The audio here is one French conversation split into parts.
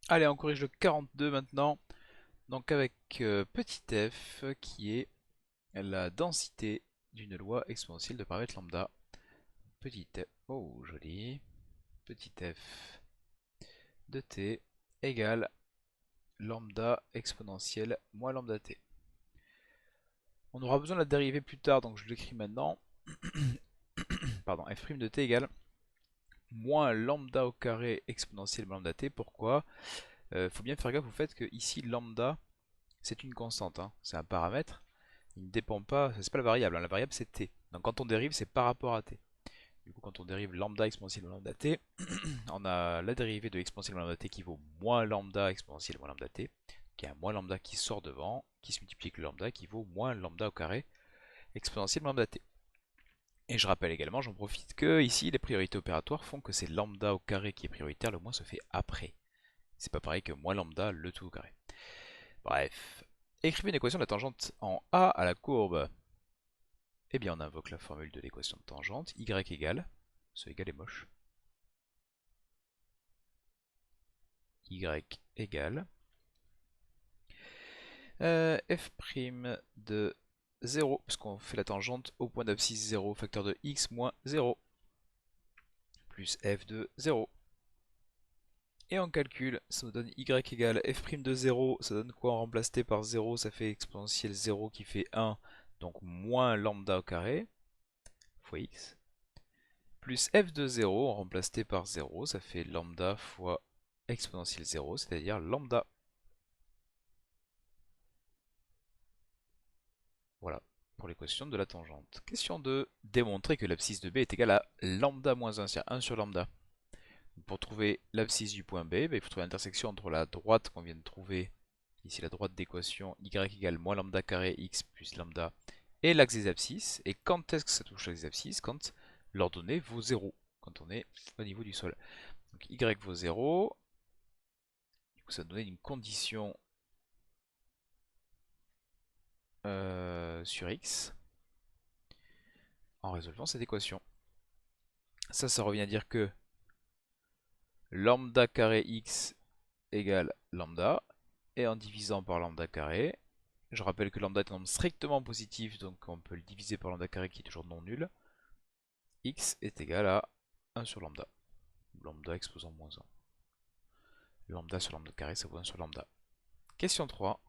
Allez, on corrige le 42 maintenant. Donc avec petit f qui est la densité d'une loi exponentielle de paramètres lambda. Petit f, oh joli. Petit f de t égale lambda exponentielle moins lambda t. On aura besoin de la dérivée plus tard, donc je l'écris maintenant. Pardon, f' de t égale moins lambda au carré exponentielle moins lambda t. Pourquoi? Faut bien faire gaffe au fait que ici lambda c'est une constante, hein, c'est un paramètre. Il ne dépend pas, c'est pas la variable, hein, la variable c'est t. Donc quand on dérive, c'est par rapport à t. Du coup, quand on dérive lambda exponentielle moins lambda t, on a la dérivée de exponentielle moins lambda t qui vaut moins lambda exponentielle moins lambda t, qui a un moins lambda qui sort devant, qui se multiplie avec le lambda, qui vaut moins lambda au carré exponentielle moins lambda t. Et je rappelle également, j'en profite, que ici les priorités opératoires font que c'est lambda au carré qui est prioritaire, le moins se fait après. C'est pas pareil que moins lambda le tout au carré. Bref, écrivez une équation de la tangente en A à la courbe. Eh bien, on invoque la formule de l'équation de tangente, y égale, ce égal est moche, y égale f' de 0, puisqu'on fait la tangente au point d'abscisse 0, facteur de x moins 0, plus f de 0. Et on calcule, ça nous donne y égale f' de 0, ça donne quoi? On remplace t par 0, ça fait exponentielle 0 qui fait 1, donc moins lambda au carré, fois x. Plus f de 0, on remplace t par 0, ça fait lambda fois exponentielle 0, c'est-à-dire lambda. Voilà, pour l'équation de la tangente. Question 2, démontrer que l'abscisse de b est égale à lambda moins 1, c'est-à-dire 1 sur lambda. Pour trouver l'abscisse du point B, il faut trouver l'intersection entre la droite qu'on vient de trouver, ici la droite d'équation y égale moins lambda carré x plus lambda, et l'axe des abscisses. Et quand est-ce que ça touche l'axe des abscisses? Quand l'ordonnée vaut 0, quand on est au niveau du sol. Donc y vaut 0, du coup ça va donner une condition sur x en résolvant cette équation. Ça revient à dire que lambda carré x égale lambda, et en divisant par lambda carré, je rappelle que lambda est un nombre strictement positif, donc on peut le diviser par lambda carré qui est toujours non nul, x est égal à 1 sur lambda, lambda exposant moins 1. Lambda sur lambda carré, ça vaut 1 sur lambda. Question 3.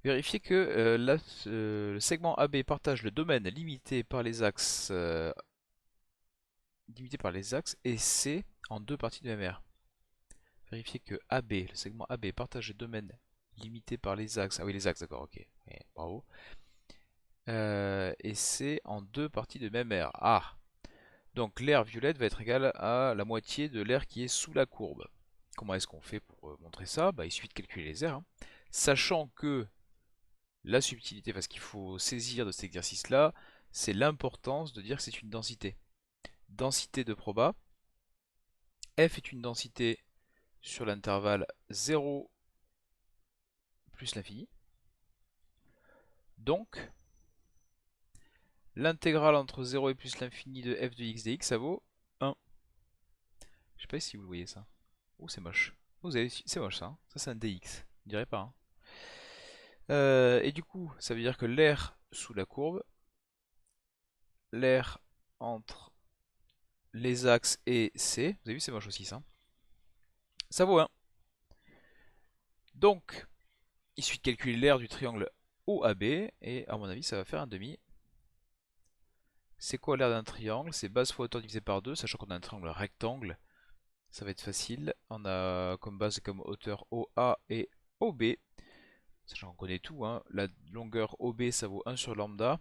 Vérifiez que le segment AB partage le domaine limité par les axes et C en deux parties de même aire. Vérifiez que AB, le segment AB partage le domaine limité par les axes. Ah oui, les axes, d'accord, ok. Ouais, bravo. Et C en deux parties de même aire. Ah! Donc l'aire violette va être égale à la moitié de l'aire qui est sous la courbe. Comment est-ce qu'on fait pour montrer ça? Il suffit de calculer les aires, hein. Sachant que la subtilité, parce qu'il faut saisir de cet exercice-là, c'est l'importance de dire que c'est une densité. Densité de proba. F est une densité sur l'intervalle 0 plus l'infini. Donc, l'intégrale entre 0 et plus l'infini de f de x dx, ça vaut 1. Je sais pas si vous le voyez ça. Oh, c'est moche. Vous avez, c'est moche ça, hein. Ça c'est un dx. Je dirais pas, hein. Et du coup, ça veut dire que l'aire sous la courbe, l'aire entre les axes et C, vous avez vu c'est moche aussi ça vaut 1. Donc, il suffit de calculer l'aire du triangle OAB, et à mon avis ça va faire un demi. C'est quoi l'aire d'un triangle? C'est base fois hauteur divisé par 2, sachant qu'on a un triangle rectangle, ça va être facile. On a comme base et comme hauteur OA et OB, sachant qu'on connaît tout, hein. La longueur OB ça vaut 1 sur lambda,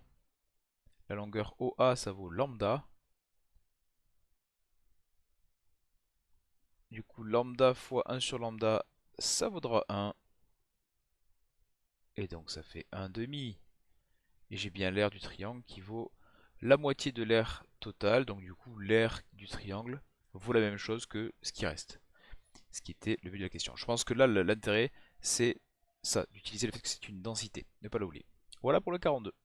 la longueur OA ça vaut lambda. Du coup, lambda fois 1 sur lambda, ça vaudra 1. Et donc ça fait 1 demi. Et j'ai bien l'aire du triangle qui vaut la moitié de l'aire totale. Donc du coup, l'aire du triangle vaut la même chose que ce qui reste. Ce qui était le but de la question. Je pense que là, l'intérêt, c'est ça, d'utiliser le fait que c'est une densité. Ne pas l'oublier. Voilà pour le 42.